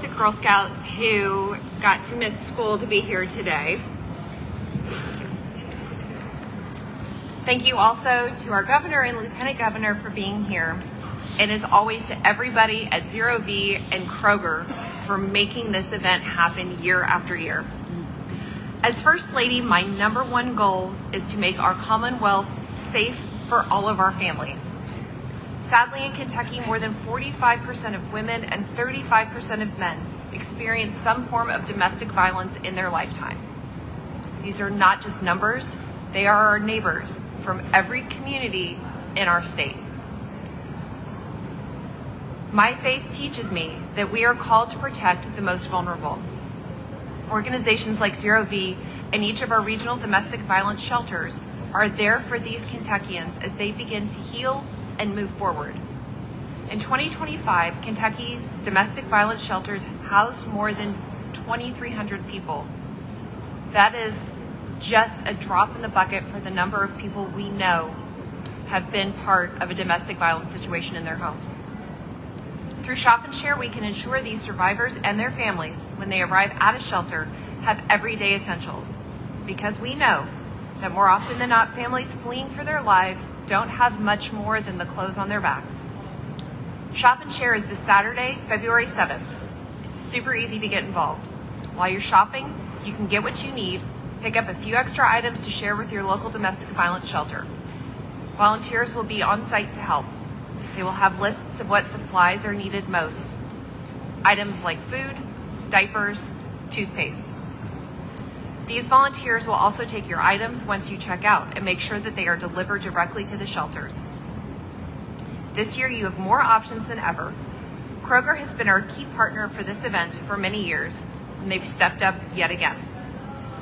the Girl Scouts who got to miss school to be here today. Thank you also to our governor and lieutenant governor for being here. And as always to everybody at ZeroV and Kroger for making this event happen year after year. As First Lady, my number one goal is to make our Commonwealth safe for all of our families. Sadly, in Kentucky, more than 45% of women and 35% of men experience some form of domestic violence in their lifetime. These are not just numbers, they are our neighbors from every community in our state. My faith teaches me that we are called to protect the most vulnerable. Organizations like ZeroV and each of our regional domestic violence shelters are there for these Kentuckians as they begin to heal and move forward. In 2025, Kentucky's domestic violence shelters housed more than 2,300 people. That is just a drop in the bucket for the number of people we know have been part of a domestic violence situation in their homes. Through Shop and Share, we can ensure these survivors and their families, when they arrive at a shelter, have everyday essentials. Because we know that more often than not, families fleeing for their lives don't have much more than the clothes on their backs. Shop and Share is this Saturday, February 7th. It's super easy to get involved. While you're shopping, you can get what you need, pick up a few extra items to share with your local domestic violence shelter. Volunteers will be on site to help. They will have lists of what supplies are needed most. Items like food, diapers, toothpaste. These volunteers will also take your items once you check out and make sure that they are delivered directly to the shelters. This year you have more options than ever. Kroger has been our key partner for this event for many years, and they've stepped up yet again.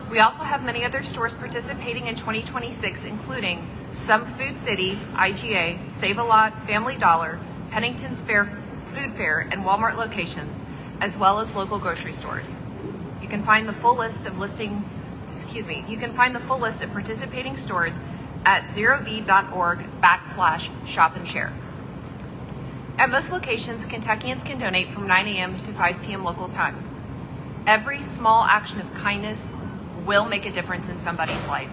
We also have many other stores participating in 2026, including some Food City, IGA, Save-A-Lot, Family Dollar, Pennington's Food Fair, and Walmart locations, as well as local grocery stores. You can find the full list of participating stores at zerov.org/shop and share. At most locations, Kentuckians can donate from 9 a.m. to 5 p.m. local time. Every small action of kindness will make a difference in somebody's life.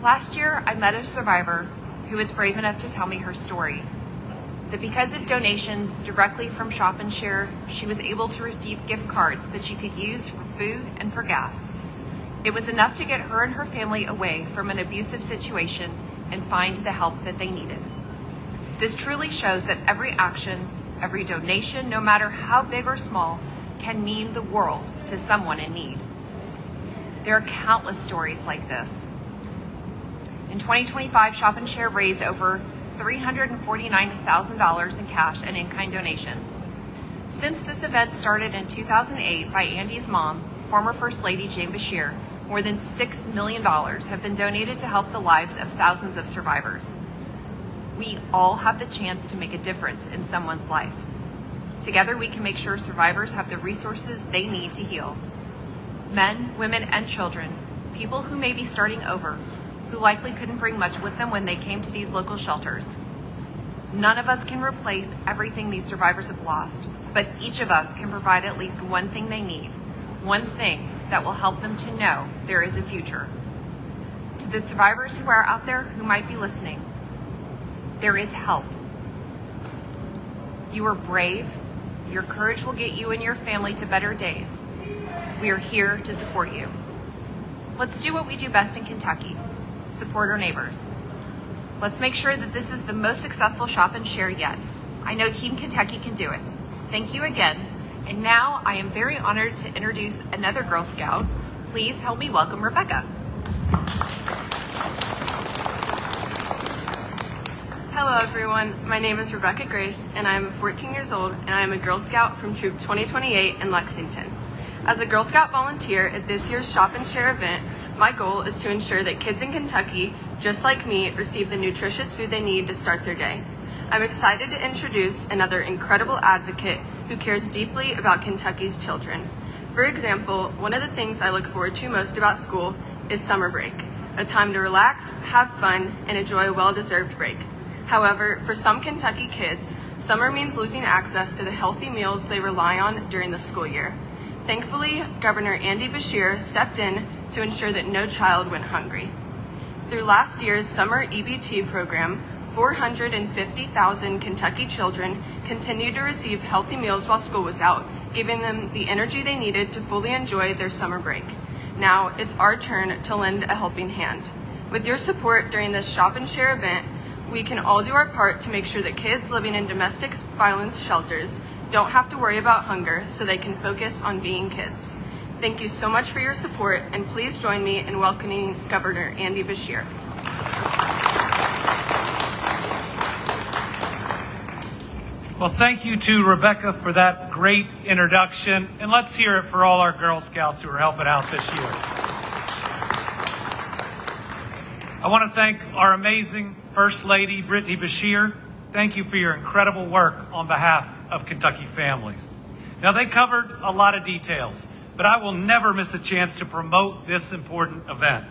Last year, I met a survivor who was brave enough to tell me her story. That because of donations directly from Shop and Share, she was able to receive gift cards that she could use for food and for gas. It was enough to get her and her family away from an abusive situation and find the help that they needed. This truly shows that every action, every donation, no matter how big or small, can mean the world to someone in need. There are countless stories like this. In 2025, Shop and Share raised over $349,000 in cash and in-kind donations. Since this event started in 2008 by Andy's mom, former First Lady Jane Beshear, more than $6 million have been donated to help the lives of thousands of survivors. We all have the chance to make a difference in someone's life. Together, we can make sure survivors have the resources they need to heal. Men, women, and children, people who may be starting over, who likely couldn't bring much with them when they came to these local shelters. None of us can replace everything these survivors have lost, but each of us can provide at least one thing they need, one thing that will help them to know there is a future. To the survivors who are out there who might be listening, there is help. You are brave. Your courage will get you and your family to better days. We are here to support you. Let's do what we do best in Kentucky. Support our neighbors. Let's make sure that this is the most successful Shop and Share yet. I know Team Kentucky can do it. Thank you again. And now I am very honored to introduce another Girl Scout. Please help me welcome Rebecca. Hello everyone, my name is Rebecca Grace and I am 14 years old and I am a Girl Scout from Troop 2028 in Lexington. As a Girl Scout volunteer at this year's Shop and Share event, my goal is to ensure that kids in Kentucky, just like me, receive the nutritious food they need to start their day. I'm excited to introduce another incredible advocate who cares deeply about Kentucky's children. For example, one of the things I look forward to most about school is summer break, a time to relax, have fun, and enjoy a well-deserved break. However, for some Kentucky kids, summer means losing access to the healthy meals they rely on during the school year. Thankfully, Governor Andy Beshear stepped in to ensure that no child went hungry. Through last year's summer EBT program, 450,000 Kentucky children continued to receive healthy meals while school was out, giving them the energy they needed to fully enjoy their summer break. Now, it's our turn to lend a helping hand. With your support during this Shop and Share event, we can all do our part to make sure that kids living in domestic violence shelters don't have to worry about hunger so they can focus on being kids. Thank you so much for your support, and please join me in welcoming Governor Andy Beshear. Well, thank you to Rebecca for that great introduction, and let's hear it for all our Girl Scouts who are helping out this year. I want to thank our amazing First Lady, Britainy Beshear. Thank you for your incredible work on behalf of Kentucky families. Now, they covered a lot of details, but I will never miss a chance to promote this important event.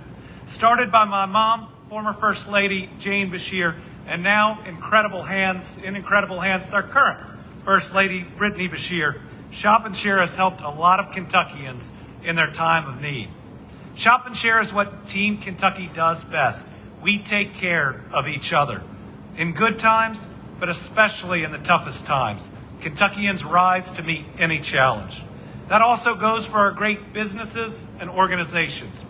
Started by my mom, former First Lady Jane Beshear, and now in incredible hands, our current First Lady Britainy Beshear. Shop and Share has helped a lot of Kentuckians in their time of need. Shop and Share is what Team Kentucky does best. We take care of each other. In good times, but especially in the toughest times, Kentuckians rise to meet any challenge. That also goes for our great businesses and organizations.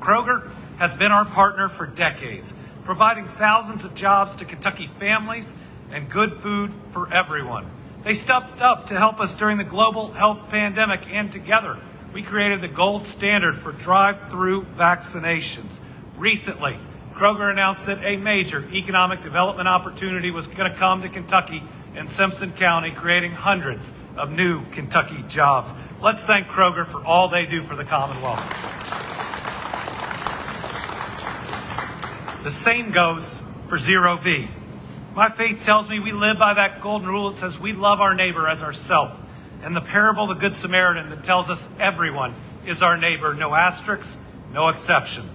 Kroger has been our partner for decades, providing thousands of jobs to Kentucky families and good food for everyone. They stepped up to help us during the global health pandemic, and together we created the gold standard for drive-through vaccinations. Recently, Kroger announced that a major economic development opportunity was going to come to Kentucky and Simpson County, creating hundreds of new Kentucky jobs. Let's thank Kroger for all they do for the Commonwealth. The same goes for ZeroV. My faith tells me we live by that golden rule that says we love our neighbor as ourselves. And the parable of the Good Samaritan that tells us everyone is our neighbor, no asterisks, no exception.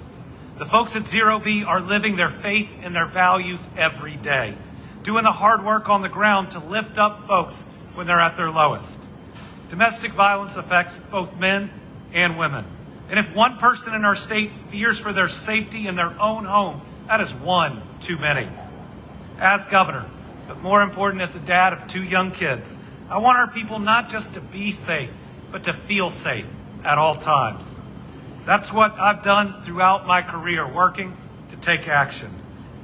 The folks at ZeroV are living their faith and their values every day, doing the hard work on the ground to lift up folks when they're at their lowest. Domestic violence affects both men and women. And if one person in our state fears for their safety in their own home, that is one too many. As governor, but more important as the dad of two young kids, I want our people not just to be safe, but to feel safe at all times. That's what I've done throughout my career, working to take action.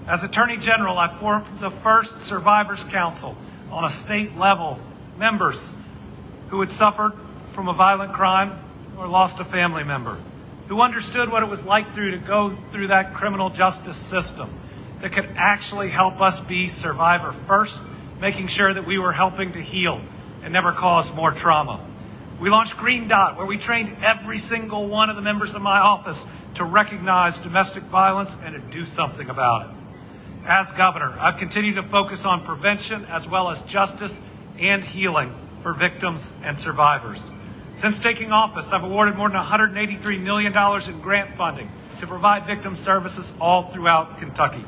As Attorney General, I formed the first Survivors Council on a state level, members who had suffered from a violent crime or lost a family member, who understood what it was like to go through that criminal justice system, that could actually help us be survivor first, making sure that we were helping to heal and never cause more trauma. We launched Green Dot, where we trained every single one of the members of my office to recognize domestic violence and to do something about it. As governor, I've continued to focus on prevention as well as justice and healing for victims and survivors. Since taking office, I've awarded more than $183 million in grant funding to provide victim services all throughout Kentucky.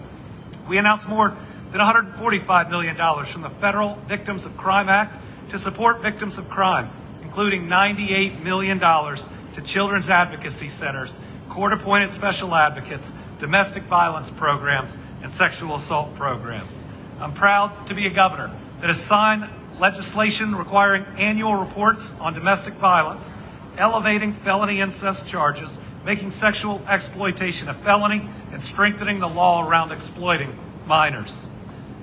We announced more than $145 million from the Federal Victims of Crime Act to support victims of crime, including $98 million to children's advocacy centers, court-appointed special advocates, domestic violence programs, and sexual assault programs. I'm proud to be a governor that has signed legislation requiring annual reports on domestic violence, elevating felony incest charges, making sexual exploitation a felony, and strengthening the law around exploiting minors.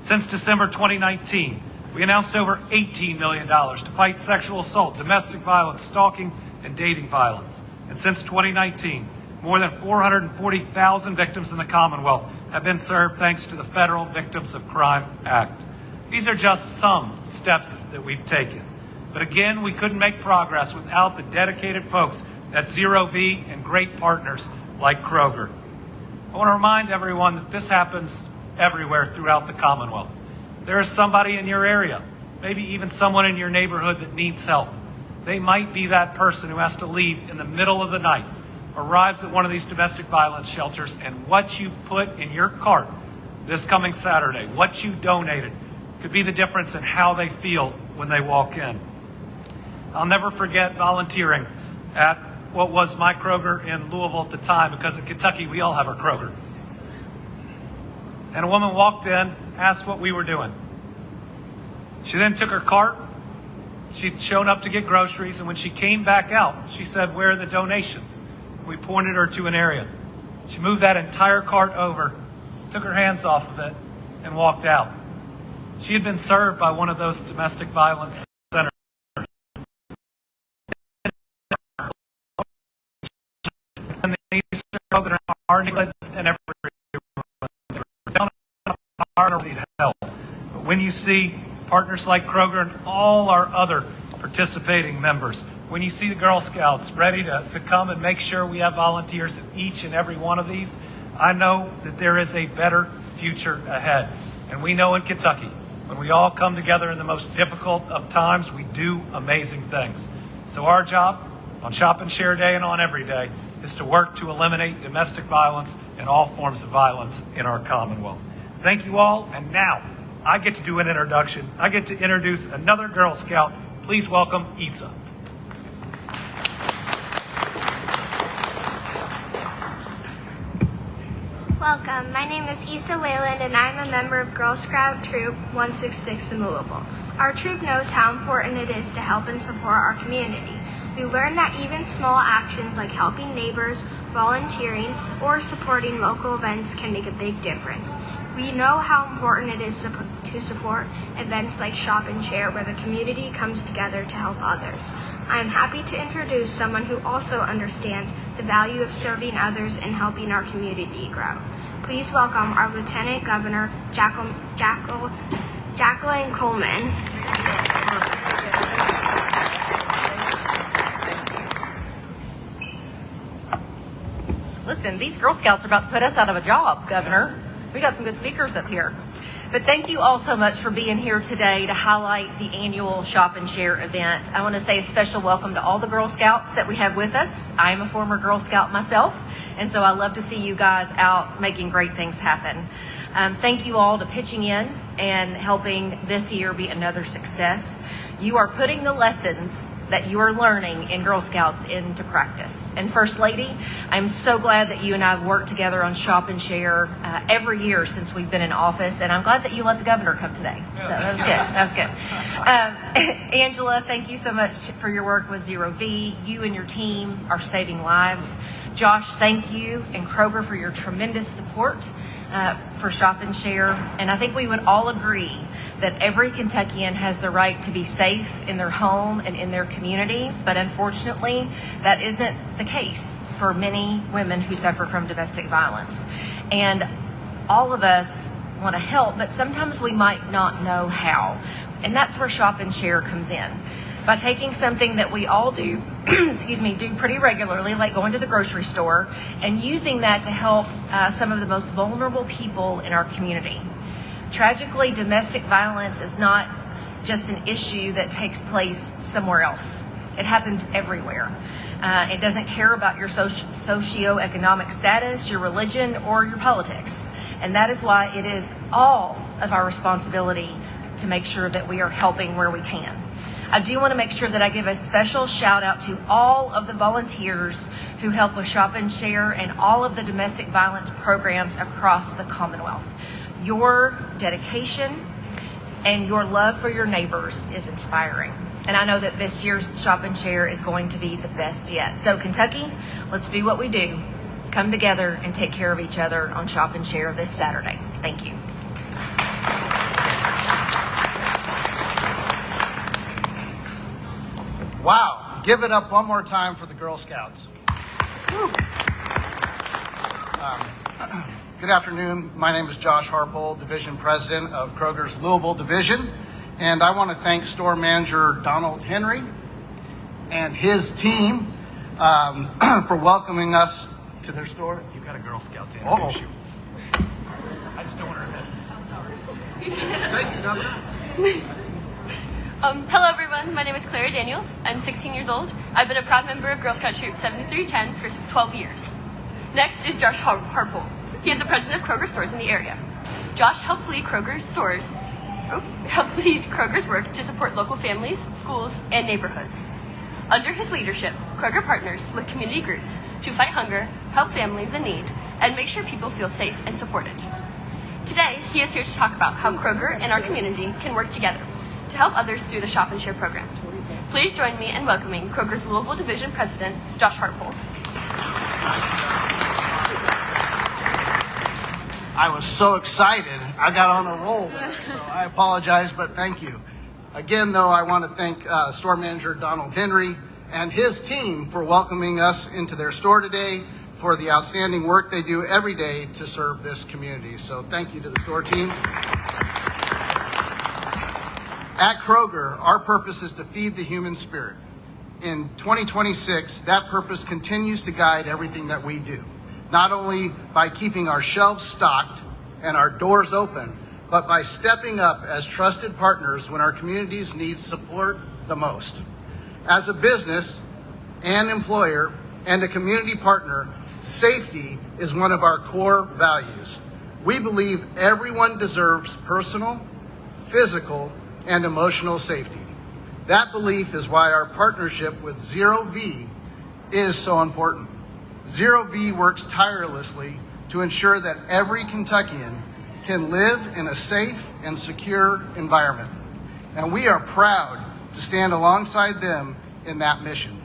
Since December 2019, we announced over $18 million to fight sexual assault, domestic violence, stalking, and dating violence. And since 2019, more than 440,000 victims in the Commonwealth have been served thanks to the Federal Victims of Crime Act. These are just some steps that we've taken. But again, we couldn't make progress without the dedicated folks at ZeroV and great partners like Kroger. I want to remind everyone that this happens everywhere throughout the Commonwealth. There is somebody in your area, maybe even someone in your neighborhood that needs help. They might be that person who has to leave in the middle of the night, arrives at one of these domestic violence shelters, and what you put in your cart this coming Saturday. What you donated could be the difference in how they feel when they walk in. I'll never forget volunteering at what was my Kroger in Louisville at the time, because in Kentucky we all have our Kroger. And a woman walked in, asked what we were doing. She then took her cart. She'd shown up to get groceries, and when she came back out, she said, "Where are the donations?" We pointed her to an area. She moved that entire cart over, took her hands off of it, and walked out. She had been served by one of those domestic violence centers. And these are that are neighborhoods and everywhere. Don't need help. But when you see partners like Kroger and all our other participating members, when you see the Girl Scouts ready to come and make sure we have volunteers in each and every one of these, I know that there is a better future ahead. And we know in Kentucky, when we all come together in the most difficult of times, we do amazing things. So our job on Shop and Share Day and on every day is to work to eliminate domestic violence and all forms of violence in our Commonwealth. Thank you all. And now I get to do an introduction. I get to introduce another Girl Scout. Please welcome Issa. Welcome. My name is Issa Wayland, and I'm a member of Girl Scout Troop 166 in Louisville. Our troop knows how important it is to help and support our community. We learned that even small actions like helping neighbors, volunteering, or supporting local events can make a big difference. We know how important it is to support events like Shop and Share, where the community comes together to help others. I am happy to introduce someone who also understands the value of serving others and helping our community grow. Please welcome our Lieutenant Governor, Jacqueline Coleman. Listen, these Girl Scouts are about to put us out of a job, Governor. We got some good speakers up here. But thank you all so much for being here today to highlight the annual Shop and Share event. I want to say a special welcome to all the Girl Scouts that we have with us. I am a former Girl Scout myself, and so I love to see you guys out making great things happen. Thank you all to pitching in and helping this year be another success. You are putting the lessons that you are learning in Girl Scouts into practice. And First Lady, I'm so glad that you and I have worked together on Shop and Share every year since we've been in office, and I'm glad that you let the governor come today. So that was good. That was good. Angela, thank you so much for your work with ZeroV. You and your team are saving lives. Josh, thank you, and Kroger for your tremendous support for Shop and Share. And I think we would all agree that every Kentuckian has the right to be safe in their home and in their community, but unfortunately, that isn't the case for many women who suffer from domestic violence. And all of us want to help, but sometimes we might not know how. And that's where Shop and Share comes in. By taking something that we all do, do pretty regularly, like going to the grocery store, and using that to help some of the most vulnerable people in our community. Tragically, domestic violence is not just an issue that takes place somewhere else. It happens everywhere. It doesn't care about your socioeconomic status, your religion, or your politics. And that is why it is all of our responsibility to make sure that we are helping where we can. I do want to make sure that I give a special shout out to all of the volunteers who help with Shop and Share and all of the domestic violence programs across the Commonwealth. Your dedication and your love for your neighbors is inspiring. And I know that this year's Shop and Share is going to be the best yet. So Kentucky, let's do what we do. Come together and take care of each other on Shop and Share this Saturday. Thank you. Wow, give it up one more time for the Girl Scouts. Good afternoon. My name is Josh Harpole, Division President of Kroger's Louisville Division. And I want to thank Store Manager Donald Henry and his team for welcoming us to their store. You got a Girl Scout to introduce you. I just don't want her to miss. Thank you, Governor. Hello everyone, my name is Clara Daniels. I'm 16 years old. I've been a proud member of Girl Scout Troop 7310 for 12 years. Next is Josh Harpole. He is the president of Kroger stores in the area. Josh helps lead Kroger's work to support local families, schools, and neighborhoods. Under his leadership, Kroger partners with community groups to fight hunger, help families in need, and make sure people feel safe and supported. Today, he is here to talk about how Kroger and our community can work together to help others through the Shop and Share program. Please join me in welcoming Kroger's Louisville Division President, Josh Harpole. I was so excited. I got on a roll there, so I apologize, but thank you. Again, though, I want to thank Store Manager Donald Henry and his team for welcoming us into their store today, for the outstanding work they do every day to serve this community. So thank you to the store team. At Kroger, our purpose is to feed the human spirit. In 2026, that purpose continues to guide everything that we do, not only by keeping our shelves stocked and our doors open, but by stepping up as trusted partners when our communities need support the most. As a business and employer and a community partner, safety is one of our core values. We believe everyone deserves personal, physical, and emotional safety. That belief is why our partnership with ZeroV is so important. ZeroV works tirelessly to ensure that every Kentuckian can live in a safe and secure environment. And we are proud to stand alongside them in that mission.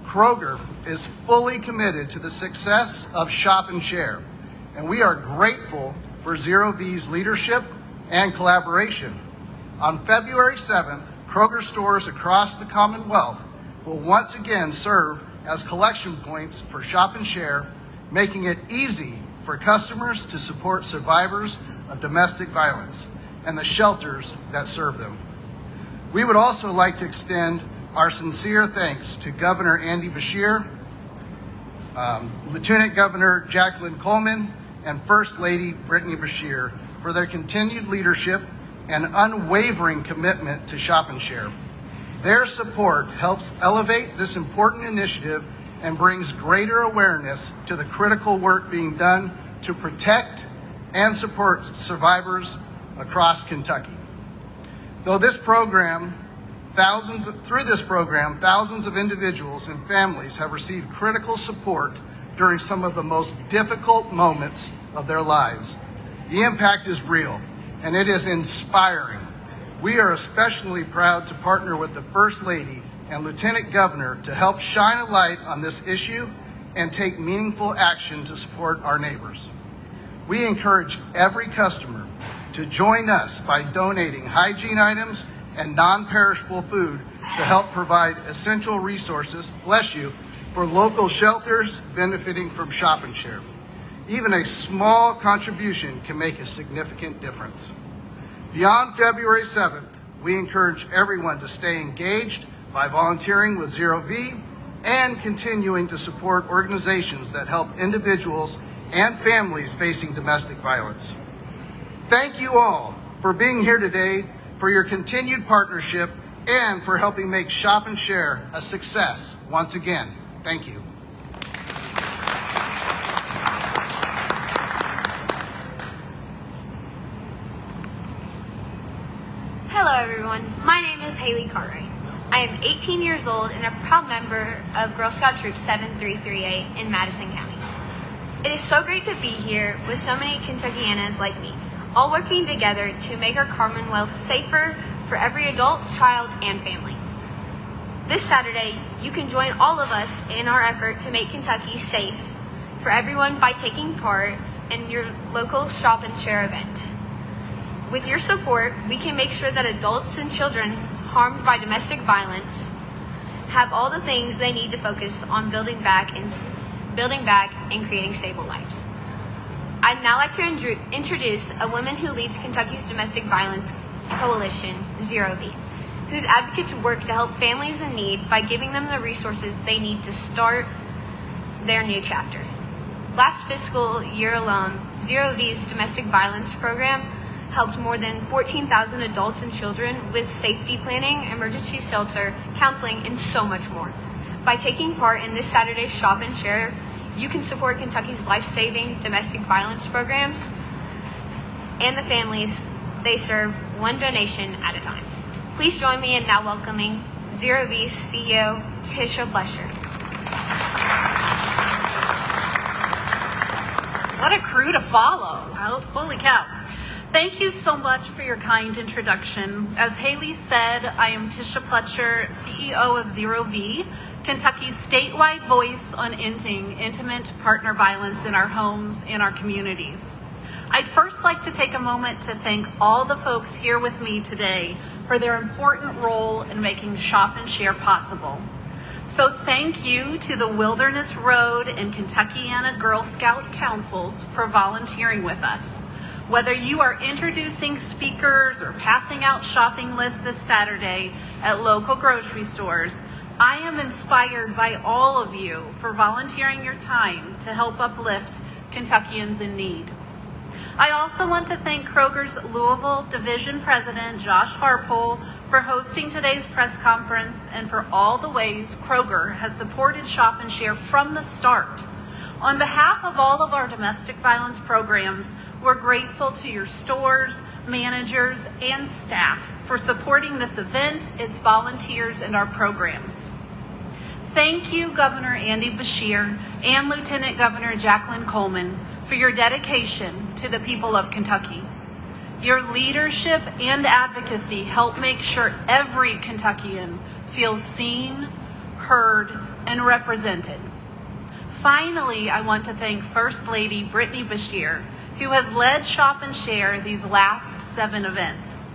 Kroger is fully committed to the success of Shop and Share, and we are grateful for ZeroV's leadership and collaboration. On February 7th, Kroger stores across the Commonwealth will once again serve as collection points for Shop and Share, making it easy for customers to support survivors of domestic violence and the shelters that serve them. We would also like to extend our sincere thanks to Governor Andy Beshear, Lieutenant Governor Jacqueline Coleman, and First Lady Britainy Beshear for their continued leadership and unwavering commitment to Shop and Share. Their support helps elevate this important initiative and brings greater awareness to the critical work being done to protect and support survivors across Kentucky. Through this program, thousands of individuals and families have received critical support during some of the most difficult moments of their lives. The impact is real, and it is inspiring. We are especially proud to partner with the First Lady and Lieutenant Governor to help shine a light on this issue and take meaningful action to support our neighbors. We encourage every customer to join us by donating hygiene items and non-perishable food to help provide essential resources, for local shelters benefiting from Shop and Share. Even a small contribution can make a significant difference. Beyond February 7th, we encourage everyone to stay engaged by volunteering with ZeroV and continuing to support organizations that help individuals and families facing domestic violence. Thank you all for being here today, for your continued partnership, and for helping make Shop and Share a success once again. Thank you. Hello everyone, my name is Haley Cartwright. I am 18 years old and a proud member of Girl Scout Troop 7338 in Madison County. It is so great to be here with so many Kentuckianas like me, all working together to make our Commonwealth safer for every adult, child, and family. This Saturday, you can join all of us in our effort to make Kentucky safe for everyone by taking part in your local Shop and Share event. With your support, we can make sure that adults and children harmed by domestic violence have all the things they need to focus on building back and creating stable lives. I'd now like to introduce a woman who leads Kentucky's Domestic Violence Coalition, ZeroV, whose advocates work to help families in need by giving them the resources they need to start their new chapter. Last fiscal year alone, ZeroV's domestic violence program helped more than 14,000 adults and children with safety planning, emergency shelter, counseling, and so much more. By taking part in this Saturday's Shop and Share, you can support Kentucky's life-saving domestic violence programs and the families they serve, one donation at a time. Please join me in now welcoming ZeroV CEO Tisha Pletcher. What a crew to follow. Oh, holy cow. Thank you so much for your kind introduction. As Haley said, I am Tisha Pletcher, CEO of ZeroV, Kentucky's statewide voice on ending intimate partner violence in our homes and our communities. I'd first like to take a moment to thank all the folks here with me today for their important role in making Shop and Share possible. So thank you to the Wilderness Road and Kentuckiana Girl Scout Councils for volunteering with us. Whether you are introducing speakers or passing out shopping lists this Saturday at local grocery stores, I am inspired by all of you for volunteering your time to help uplift Kentuckians in need. I also want to thank Kroger's Louisville Division President, Josh Harpole, for hosting today's press conference and for all the ways Kroger has supported Shop and Share from the start. On behalf of all of our domestic violence programs, we're grateful to your stores, managers, and staff for supporting this event, its volunteers, and our programs. Thank you, Governor Andy Beshear and Lieutenant Governor Jacqueline Coleman, for your dedication to the people of Kentucky. Your leadership and advocacy help make sure every Kentuckian feels seen, heard, and represented. Finally, I want to thank First Lady Britainy Beshear, who has led Shop and Share these last 7 events.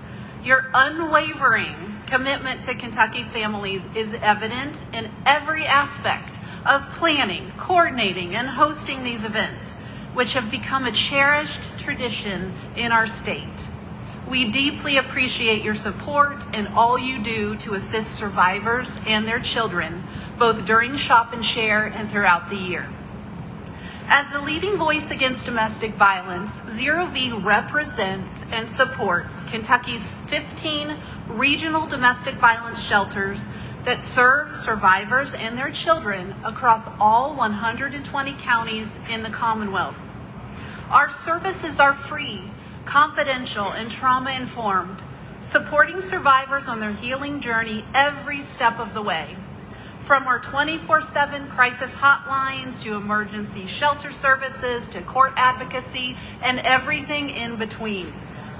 Your unwavering commitment to Kentucky families is evident in every aspect of planning, coordinating, and hosting these events, which have become a cherished tradition in our state. We deeply appreciate your support and all you do to assist survivors and their children, both during Shop and Share and throughout the year. As the leading voice against domestic violence, ZeroV represents and supports Kentucky's 15 regional domestic violence shelters that serve survivors and their children across all 120 counties in the Commonwealth. Our services are free, confidential, and trauma-informed, supporting survivors on their healing journey every step of the way. From our 24/7 crisis hotlines to emergency shelter services to court advocacy and everything in between,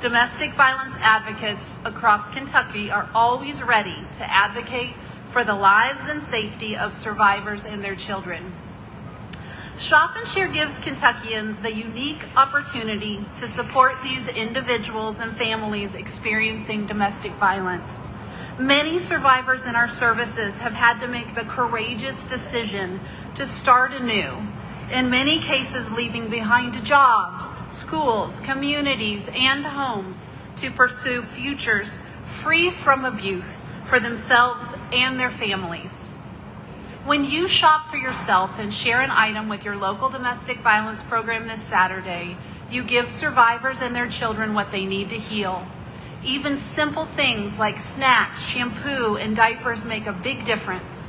domestic violence advocates across Kentucky are always ready to advocate for the lives and safety of survivors and their children. Shop and Share gives Kentuckians the unique opportunity to support these individuals and families experiencing domestic violence. Many survivors in our services have had to make the courageous decision to start anew, in many cases leaving behind jobs, schools, communities, and homes to pursue futures free from abuse for themselves and their families. When you shop for yourself and share an item with your local domestic violence program this Saturday, you give survivors and their children what they need to heal. Even simple things like snacks, shampoo, and diapers make a big difference.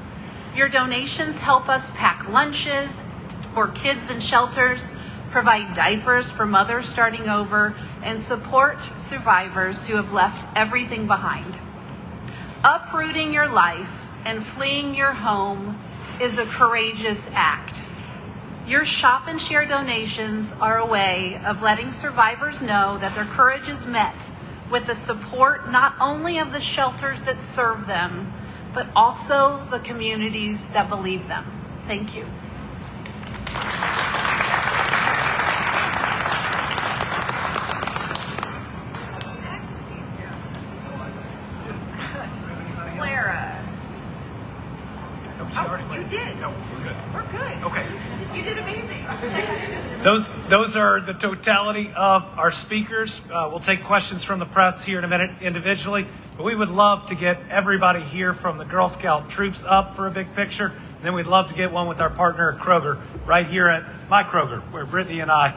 Your donations help us pack lunches for kids in shelters, provide diapers for mothers starting over, and support survivors who have left everything behind. Uprooting your life and fleeing your home is a courageous act. Your Shop and Share donations are a way of letting survivors know that their courage is met with the support not only of the shelters that serve them, but also the communities that believe them. Thank you. Clara. Oh, you did. No, we're good. We're good. Okay. You did amazing. Those are the totality of our speakers. We'll take questions from the press here in a minute individually, but we would love to get everybody here from the Girl Scout troops up for a big picture. And then we'd love to get one with our partner Kroger right here at my Kroger, where Brittany and I